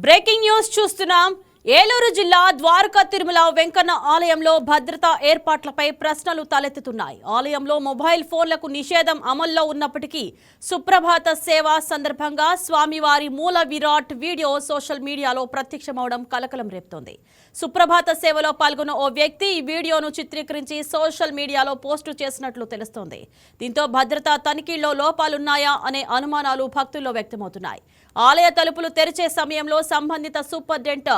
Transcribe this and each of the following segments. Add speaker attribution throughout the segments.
Speaker 1: Breaking news చూస్తున్నాం. ఏలూరు జిల్లా ద్వారకా తిరుమల వెంకన్న ఆలయంలో భద్రతా ఏర్పాట్లపై ప్రశ్నలు తలెత్తుతున్నాయి. ఆలయంలో మొబైల్ ఫోన్లకు నిషేధం అమల్లో ఉన్నప్పటికీ సుప్రభాత సేవ సందర్భంగా స్వామివారి మూల విరాట్ వీడియో సోషల్ మీడియాలో ప్రత్యక్షమవడం కలకలం రేపుతోంది. సుప్రభాత సేవలో పాల్గొన్న ఓ వ్యక్తి ఈ వీడియోను చిత్రీకరించి సోషల్ మీడియాలో పోస్టు చేసినట్లు తెలుస్తోంది. దీంతో భద్రతా తనిఖీల్లో లోపాలున్నాయా అనే అనుమానాలు భక్తుల్లో వ్యక్తమవుతున్నాయి. ఆలయ తలుపులు తెరిచే సమయంలో సంబంధిత సూపరింటెండెంట్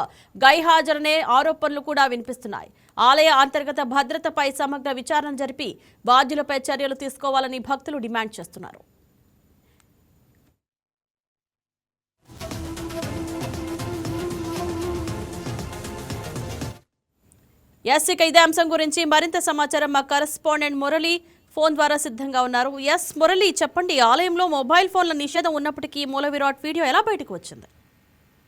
Speaker 1: గైహాజరనే ఆరోపణలు కూడా వినిపిస్తున్నాయి. ఆలయ అంతర్గత భద్రతపై సమగ్ర విచారణ జరిపి బాధ్యులపై చర్యలు తీసుకోవాలని భక్తులు డిమాండ్ చేస్తున్నారు. ఇక ఇదే అంశం గురించి మరింత సమాచారం మా కరెస్పాండెంట్ మురళి ఫోన్ ద్వారా సిద్ధంగా ఉన్నారు. మురళి, చెప్పండి, ఆలయంలో మొబైల్ ఫోన్ల నిషేధం ఉన్నప్పటికీ మూల విరాట్ వీడియో ఎలా బయటకు వచ్చింది?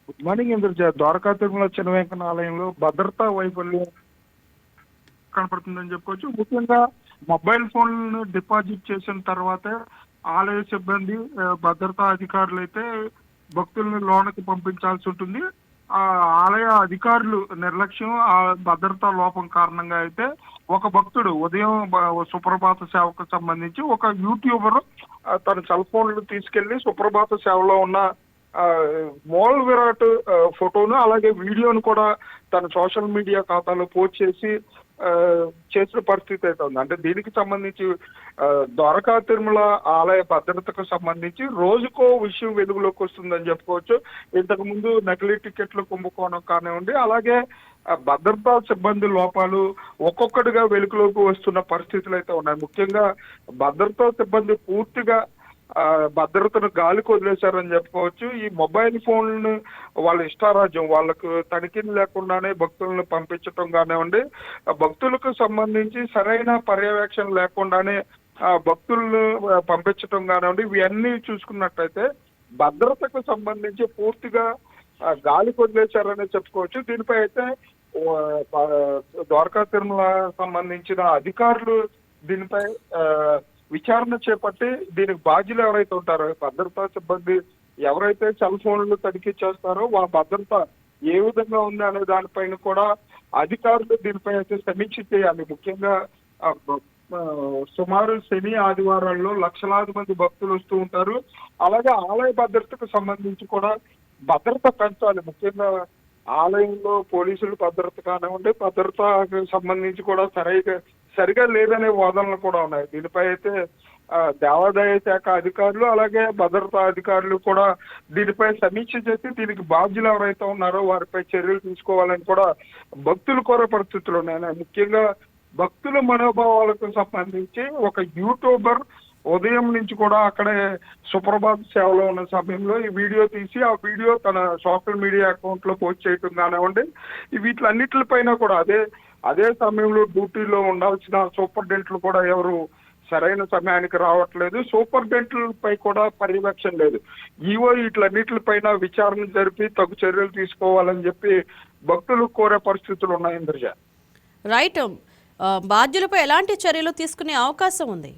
Speaker 2: Good morning Indraja. ద్వారకా తిరుమల చిన్న వెంకన్న ఆలయంలో భద్రతా వైఫల్యం కనపడుతుందని చెప్పుకోవచ్చు. ముఖ్యంగా మొబైల్ ఫోన్లను డిపాజిట్ చేసిన తర్వాతే ఆలయ సిబ్బంది భద్రతా అధికారులు అయితే భక్తులను లోనకి పంపించాల్సి ఉంటుంది. ఆ ఆలయ అధికారులు నిర్లక్ష్యం, ఆ భద్రతా లోపం కారణంగా అయితే ఒక భక్తుడు ఉదయం సుప్రభాత సేవకు సంబంధించి ఒక యూట్యూబర్ తన సెల్ ఫోన్లు తీసుకెళ్లి సుప్రభాత సేవలో ఉన్న మూల విరాట్ ఫోటోను అలాగే వీడియోను కూడా తన సోషల్ మీడియా ఖాతాలో పోస్ట్ చేసిన పరిస్థితి అయితే ఉంది. అంటే దీనికి సంబంధించి ద్వారకా తిరుమల ఆలయ భద్రతకు సంబంధించి రోజుకో విషయం వెలుగులోకి వస్తుందని చెప్పుకోవచ్చు. ఇంతకు ముందు నకిలీ టికెట్లు కుంభకోణం కానివ్వండి, అలాగే భద్రతా సిబ్బంది లోపాలు ఒక్కొక్కటిగా వెలుగులోకి వస్తున్న పరిస్థితులు అయితే ఉన్నాయి. ముఖ్యంగా భద్రతా సిబ్బంది పూర్తిగా భద్రతను గాలికి వదిలేశారని చెప్పుకోవచ్చు. ఈ మొబైల్ ఫోన్లను వాళ్ళ ఇష్టారాజ్యం, వాళ్ళకు తనిఖీలు లేకుండానే భక్తులను పంపించడం కానివ్వండి, భక్తులకు సంబంధించి సరైన పర్యవేక్షణ లేకుండానే భక్తులను పంపించడం కానివ్వండి, ఇవన్నీ చూసుకున్నట్టయితే భద్రతకు సంబంధించి పూర్తిగా గాలికి వదిలేశారని చెప్పుకోవచ్చు. దీనిపై అయితే ద్వారకా తిరుమల సంబంధించిన అధికారులు దీనిపై విచారణ చేపట్టి దీనికి బాధ్యులు ఎవరైతే ఉంటారో, భద్రతా సిబ్బంది ఎవరైతే సెల్ ఫోన్లు తనిఖీ చేస్తారో వాళ్ళ భద్రత ఏ విధంగా ఉంది అనే దానిపైన కూడా అధికారులు దీనిపై అయితే సమీక్ష చేయాలి. ముఖ్యంగా సుమారు శని ఆదివారాల్లో లక్షలాది మంది భక్తులు వస్తూ ఉంటారు. అలాగే ఆలయ భద్రతకు సంబంధించి కూడా భద్రత పెంచాలి. ముఖ్యంగా ఆలయంలో పోలీసులు భద్రత కానివ్వండి, భద్రతకు సంబంధించి కూడా సరిగా లేదనే వాదనలు కూడా ఉన్నాయి. దీనిపై అయితే దేవాదాయ శాఖ అధికారులు అలాగే భద్రతా అధికారులు కూడా దీనిపై సమీక్ష చేసి దీనికి బాధ్యులు ఎవరైతే ఉన్నారో వారిపై చర్యలు తీసుకోవాలని కూడా భక్తులు కోరే పరిస్థితులు ఉన్నాయి. ముఖ్యంగా భక్తుల మనోభావాలకు సంబంధించి ఒక యూట్యూబర్ ఉదయం నుంచి కూడా అక్కడే సుప్రభాత సేవలో ఉన్న సమయంలో ఈ వీడియో తీసి ఆ వీడియో తన సోషల్ మీడియా అకౌంట్ లో పోస్ట్ చేయటం కానివ్వండి, వీటిలన్నిటిపైన కూడా అదే సమయంలో డ్యూటీలో ఉండాల్సిన సూపరింటెండెంట్లు కూడా ఎవరు సరైన సమయానికి రావట్లేదు. సూపరింటెండెంట్లపై కూడా పర్యవేక్షణ లేదు. ఈవో వీటిలన్నిటిపైన విచారణ జరిపి తగు చర్యలు తీసుకోవాలని చెప్పి భక్తులు కోరే పరిస్థితులు ఉన్నాయి. ఇంద్రజ,
Speaker 1: రైట్. బాధ్యులపై ఎలాంటి చర్యలు తీసుకునే అవకాశం ఉంది?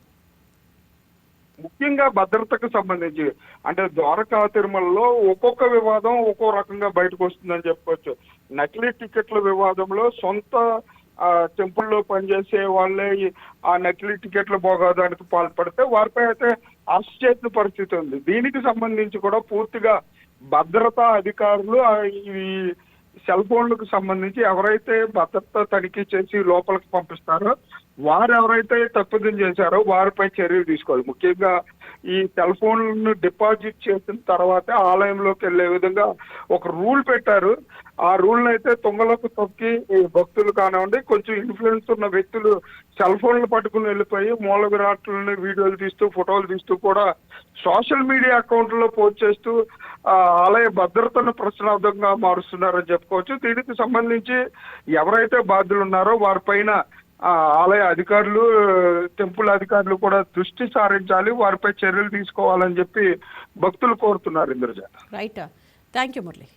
Speaker 2: ముఖ్యంగా భద్రతకు సంబంధించి అంటే ద్వారకా తిరుమలలో ఒక్కొక్క వివాదం ఒక్కో రకంగా బయటకు వస్తుందని చెప్పుకోవచ్చు. నకిలీ టికెట్ల వివాదంలో సొంత టెంపుల్లో పనిచేసే వాళ్ళే ఆ నకిలీ టికెట్ల భోగాదానికి పాల్పడితే వారిపై అయితే అరెస్ట్ చేసిన పరిస్థితి ఉంది. దీనికి సంబంధించి కూడా పూర్తిగా భద్రతా అధికారులు ఈ సెల్ ఫోన్లకు సంబంధించి ఎవరైతే భద్రత తనిఖీ చేసి లోపలికి పంపిస్తారో వారు ఎవరైతే తప్పిదం చేశారో వారిపై చర్యలు తీసుకోవాలి. ముఖ్యంగా ఈ సెల్ ఫోన్లను డిపాజిట్ చేసిన తర్వాతే ఆలయంలోకి వెళ్లే విధంగా ఒక రూల్ పెట్టారు. ఆ రూల్ని అయితే తుంగలకు తొక్కి భక్తులు కానివ్వండి, కొంచెం ఇన్ఫ్లుయెన్స్ ఉన్న వ్యక్తులు సెల్ ఫోన్లు పట్టుకుని వెళ్ళిపోయి మూల విరాట్లని వీడియోలు తీస్తూ ఫోటోలు తీస్తూ కూడా సోషల్ మీడియా అకౌంట్లో పోస్ట్ చేస్తూ ఆలయ భద్రతను ప్రశ్నార్థంగా మారుస్తున్నారని చెప్పుకోవచ్చు. దీనికి సంబంధించి ఎవరైతే బాధ్యులు ఉన్నారో వారిపైన ఆలయ అధికారులు, టెంపుల్ అధికారులు కూడా దృష్టి సారించాలి, వారిపై చర్యలు తీసుకోవాలని చెప్పి భక్తులు కోరుతున్నారు. Indraja,
Speaker 1: right. Thank you Murali.